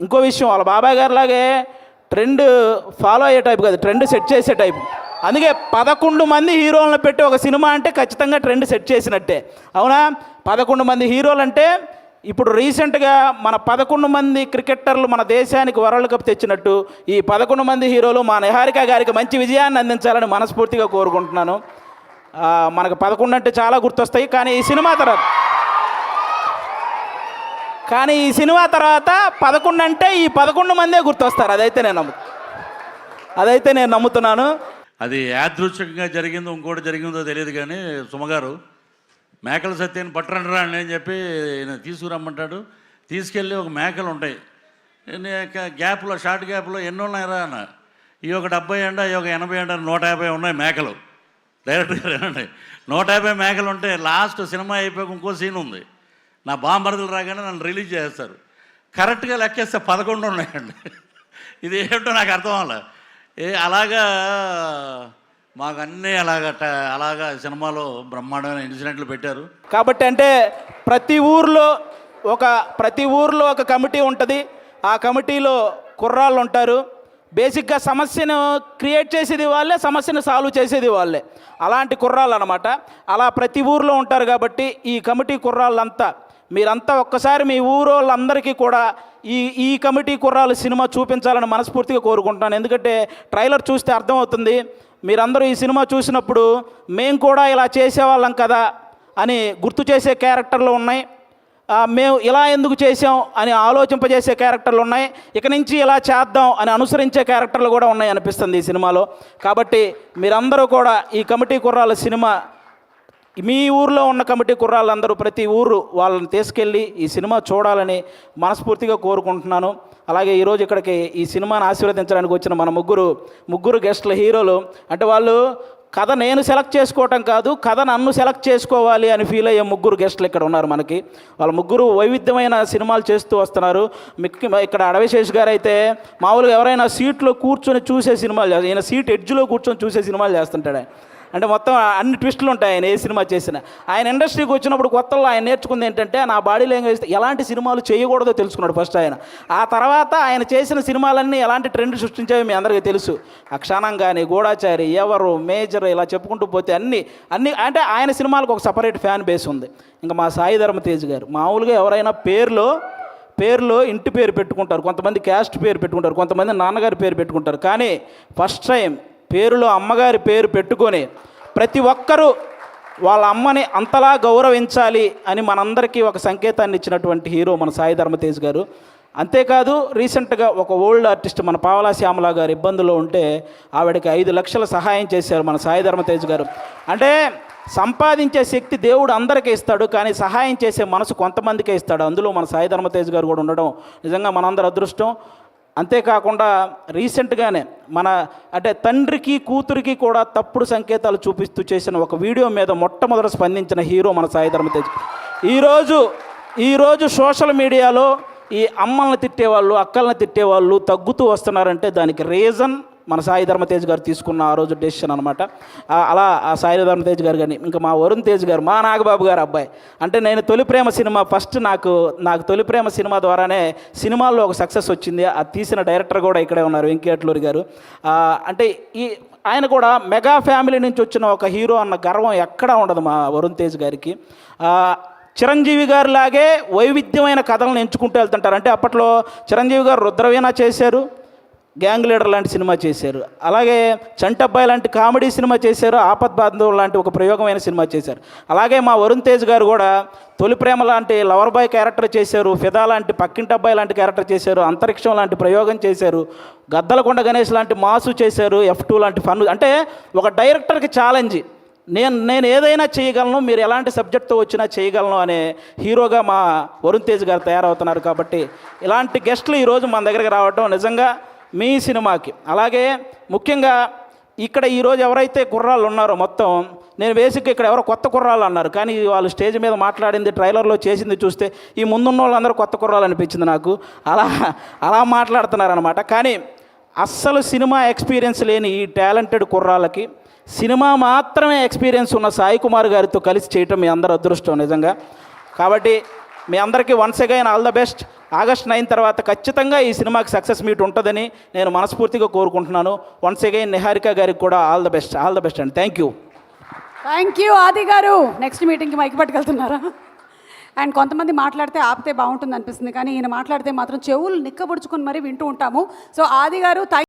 ఇంకో విషయం, వాళ్ళ బాబాయ్ గారు లాగే ట్రెండ్ ఫాలో అయ్యే టైప్ కాదు, ట్రెండ్ సెట్ చేసే టైప్. అందుకే 11 మంది హీరోలను పెట్టి ఒక సినిమా అంటే ఖచ్చితంగా ట్రెండ్ సెట్ చేసినట్టే. అవునా? 11 మంది హీరోలు అంటే ఇప్పుడు రీసెంట్గా మన 11 మంది క్రికెటర్లు మన దేశానికి వరల్డ్ కప్ తెచ్చినట్టు ఈ 11 మంది హీరోలు మా నిహారిక గారికి మంచి విజయాన్ని అందించాలని మనస్ఫూర్తిగా కోరుకుంటున్నాను. మనకు 11 అంటే చాలా గుర్తొస్తాయి, కానీ ఈ సినిమా తర్వాత 11 అంటే ఈ 11 మందే గుర్తొస్తారు. అదైతే నేను నమ్ముతున్నాను. అది యాదృచ్ఛికంగా జరిగిందో ఇంకోటి జరిగిందో తెలియదు, కానీ సుమగారు మేకల సత్యాన్ని పట్టరండి అని చెప్పి తీసుకురమ్మంటాడు. తీసుకెళ్ళి ఒక మేకలు ఉంటాయి గ్యాప్లో, షార్ట్ గ్యాప్లో ఎన్ని ఉన్నాయరా అన్న, ఈ ఒక 70 అంట, ఈ ఒక 80 అంట, 150 ఉన్నాయి మేకలు. డైరెక్ట్గా ఉన్నాయి 150 మేకలు ఉంటే లాస్ట్ సినిమా అయిపోయాక ఇంకో సీన్ ఉంది, నా బాంబరదలు రాగానే నన్ను రిలీజ్ చేస్తారు. కరెక్ట్గా లెక్కేస్తే 11 ఉన్నాయండి. ఇది ఏంటో నాకు అర్థం అవ్వాలి. అలాగా మాకు అన్నీ అలాగా సినిమాలో బ్రహ్మాండమైన ఇన్సిడెంట్లు పెట్టారు. కాబట్టి అంటే ప్రతి ఊర్లో ఒక కమిటీ ఉంటుంది. ఆ కమిటీలో కుర్రాళ్ళు ఉంటారు. బేసిక్గా సమస్యను క్రియేట్ చేసేది వాళ్ళే, సమస్యను సాల్వ్ చేసేది వాళ్ళే. అలాంటి కుర్రాళ్ళు అనమాట. అలా ప్రతి ఊర్లో ఉంటారు. కాబట్టి ఈ కమిటీ కుర్రాళ్ళంతా మీరంతా ఒక్కసారి మీ ఊరోళ్ళందరికీ కూడా ఈ కమిటీ కుర్రాళ్ళు సినిమా చూపించాలని మనస్ఫూర్తిగా కోరుకుంటున్నాను. ఎందుకంటే ట్రైలర్ చూస్తే అర్థమవుతుంది. మీరందరూ ఈ సినిమా చూసినప్పుడు మేము కూడా ఇలా చేసేవాళ్ళం కదా అని గుర్తు చేసే క్యారెక్టర్లు ఉన్నాయి. మేము ఇలా ఎందుకు చేసాం అని ఆలోచింపజేసే క్యారెక్టర్లు ఉన్నాయి. ఇక నుంచి ఇలా చేద్దాం అని అనుసరించే క్యారెక్టర్లు కూడా ఉన్నాయి అనిపిస్తుంది ఈ సినిమాలో. కాబట్టి మీరందరూ కూడా ఈ కమిటీ కుర్రాళ్ళ సినిమా, మీ ఊర్లో ఉన్న కమిటీ కుర్రాళ్ళందరూ ప్రతి ఊరు వాళ్ళని తీసుకెళ్ళి ఈ సినిమా చూడాలని మనస్ఫూర్తిగా కోరుకుంటున్నాను. అలాగే ఈరోజు ఇక్కడికి ఈ సినిమాని ఆశీర్వదించడానికి వచ్చిన మన ముగ్గురు గెస్ట్ల హీరోలు అంటే వాళ్ళు కథ నేను సెలెక్ట్ చేసుకోవటం కాదు, కథ నన్ను సెలెక్ట్ చేసుకోవాలి అని ఫీల్ అయ్యే ముగ్గురు గెస్టులు ఇక్కడ ఉన్నారు మనకి. వాళ్ళ ముగ్గురు వైవిధ్యమైన సినిమాలు చేస్తూ వస్తున్నారు. ఇక్కడ అడవిశేష్ గారు అయితే మామూలుగా ఎవరైనా సీట్లో కూర్చొని చూసే సినిమాలు చేస్తారు, ఈయన సీట్ ఎడ్జ్లో కూర్చొని చూసే సినిమాలు చేస్తుంటాడు. అంటే మొత్తం అన్ని ట్విస్టులు ఉంటాయి ఆయన ఏ సినిమా చేసినా. ఆయన ఇండస్ట్రీకి వచ్చినప్పుడు కొత్తలో ఆయన నేర్చుకుంది ఏంటంటే నా బాడీ లాంగ్వేజ్ ఎలాంటి సినిమాలు చేయకూడదో తెలుసుకున్నాడు ఫస్ట్ ఆయన. ఆ తర్వాత ఆయన చేసిన సినిమాలన్నీ ఎలాంటి ట్రెండ్ సృష్టించాయో మీ అందరికీ తెలుసు. అక్షాణం కానీ, గూఢాచారి, ఎవరు, మేజర్, ఇలా చెప్పుకుంటూ పోతే అన్ని అంటే ఆయన సినిమాలకు ఒక సపరేట్ ఫ్యాన్ బేస్ ఉంది. ఇంకా మా సాయి ధర్మ తేజ్ గారు మామూలుగా ఎవరైనా పేరులో ఇంటి పేరు పెట్టుకుంటారు, కొంతమంది క్యాస్ట్ పేరు పెట్టుకుంటారు, కొంతమంది నాన్నగారి పేరు పెట్టుకుంటారు. కానీ ఫస్ట్ టైం పేరులో అమ్మగారి పేరు పెట్టుకొని ప్రతి ఒక్కరూ వాళ్ళ అమ్మని అంతలా గౌరవించాలి అని మనందరికీ ఒక సంకేతాన్ని ఇచ్చినటువంటి హీరో మన సాయి ధర్మ తేజ్ గారు. అంతేకాదు రీసెంట్గా ఒక ఓల్డ్ ఆర్టిస్ట్ మన పావలా శ్యామల గారు ఇబ్బందుల్లో ఉంటే ఆవిడకి 5 లక్షల సహాయం చేశారు మన సాయి ధర్మ తేజ్ గారు. అంటే సంపాదించే శక్తి దేవుడు అందరికీ ఇస్తాడు, కానీ సహాయం చేసే మనసు కొంతమందికే ఇస్తాడు. అందులో మన సాయి ధర్మ తేజ్ గారు కూడా ఉండడం నిజంగా మనందరి అదృష్టం. అంతేకాకుండా రీసెంట్గానే అంటే తండ్రికి కూతురికి కూడా తప్పుడు సంకేతాలు చూపిస్తూ చేసిన ఒక వీడియో మీద మొట్టమొదట స్పందించిన హీరో మన సాయి ధర్మ తేజ్. ఈరోజు సోషల్ మీడియాలో ఈ అమ్మల్ని తిట్టేవాళ్ళు, అక్కల్ని తిట్టేవాళ్ళు తగ్గుతూ వస్తున్నారంటే దానికి రీజన్ మన సాయి ధర్మ తేజ్ గారు తీసుకున్న ఆ రోజు డెసిషన్ అనమాట. అలా ఆ సాయి ధర్మ తేజ్ గారు కానీ ఇంకా మా వరుణ్ తేజ్ గారు, మా నాగబాబు గారు అబ్బాయి. అంటే నేను తొలి ప్రేమ సినిమా ఫస్ట్ నాకు తొలి ప్రేమ సినిమా ద్వారానే సినిమాల్లో ఒక సక్సెస్ వచ్చింది. అది తీసిన డైరెక్టర్ కూడా ఇక్కడే ఉన్నారు, వెంకటేశ్వర గారు. అంటే ఆయన కూడా మెగా ఫ్యామిలీ నుంచి వచ్చిన ఒక హీరో అన్న గర్వం ఎక్కడా ఉండదు మా వరుణ్ తేజ్ గారికి. చిరంజీవి గారు లాగే వైవిధ్యమైన కథలను ఎంచుకుంటూ వెళ్తుంటారు. అంటే అప్పట్లో చిరంజీవి గారు రుద్రవీణ చేశారు, గ్యాంగ్ లీడర్ లాంటి సినిమా చేశారు, అలాగే చంటబ్బాయి లాంటి కామెడీ సినిమా చేశారు, ఆపద్ బాంధవ్ లాంటి ఒక ప్రయోగమైన సినిమా చేశారు. అలాగే మా వరుణ్ తేజ్ గారు కూడా తొలి ప్రేమ లాంటి లవర్ బాయ్ క్యారెక్టర్ చేశారు, ఫిదా లాంటి పక్కింటబ్బాయి లాంటి క్యారెక్టర్ చేశారు, అంతరిక్షం లాంటి ప్రయోగం చేశారు, గద్దలకొండ గణేష్ లాంటి మాసు చేశారు, F2 లాంటి ఫన్. అంటే ఒక డైరెక్టర్కి ఛాలెంజ్, నేను ఏదైనా చేయగలను, మీరు ఎలాంటి సబ్జెక్ట్తో వచ్చినా చేయగలను అనే హీరోగా మా వరుణ్ తేజ్ గారు తయారవుతున్నారు. కాబట్టి ఇలాంటి గెస్టులు ఈరోజు మన దగ్గరికి రావడం నిజంగా మీ సినిమాకి. అలాగే ముఖ్యంగా ఇక్కడ ఈరోజు ఎవరైతే కుర్రాళ్ళు ఉన్నారో మొత్తం, నేను బేసిక్గా ఇక్కడ ఎవరో కొత్త కుర్రాళ్ళు అన్నారు, కానీ వాళ్ళు స్టేజ్ మీద మాట్లాడింది, ట్రైలర్లో చేసింది చూస్తే ఈ ముందున్న వాళ్ళందరూ కొత్త కుర్రాళ్ళు అనిపించింది నాకు. అలా మాట్లాడుతున్నారనమాట. కానీ అస్సలు సినిమా ఎక్స్పీరియన్స్ లేని ఈ టాలెంటెడ్ కుర్రాళ్ళకి సినిమా మాత్రమే ఎక్స్పీరియన్స్ ఉన్న సాయి కుమార్ గారితో కలిసి చేయటం మీ అందరూ అదృష్టం నిజంగా. కాబట్టి మీ అందరికీ once again all the best. August 9 తర్వాత ఖచ్చితంగా ఈ సినిమాకి సక్సెస్ మీట్ ఉంటుందని నేను మనస్ఫూర్తిగా కోరుకుంటున్నాను. వన్స్ అగైన్ నిహారిక గారికి కూడా ఆల్ ద బెస్ట్ అండి. థ్యాంక్ యూ ఆది గారు. నెక్స్ట్ మీటింగ్కి మైక్ పట్టుకెళ్తున్నారా? అండ్ కొంతమంది మాట్లాడితే ఆపితే బాగుంటుంది అనిపిస్తుంది, కానీ ఈయన మాట్లాడితే మాత్రం చెవులు నిక్కబుడుచుకొని మరీ వింటూ ఉంటాము. సో ఆది గారు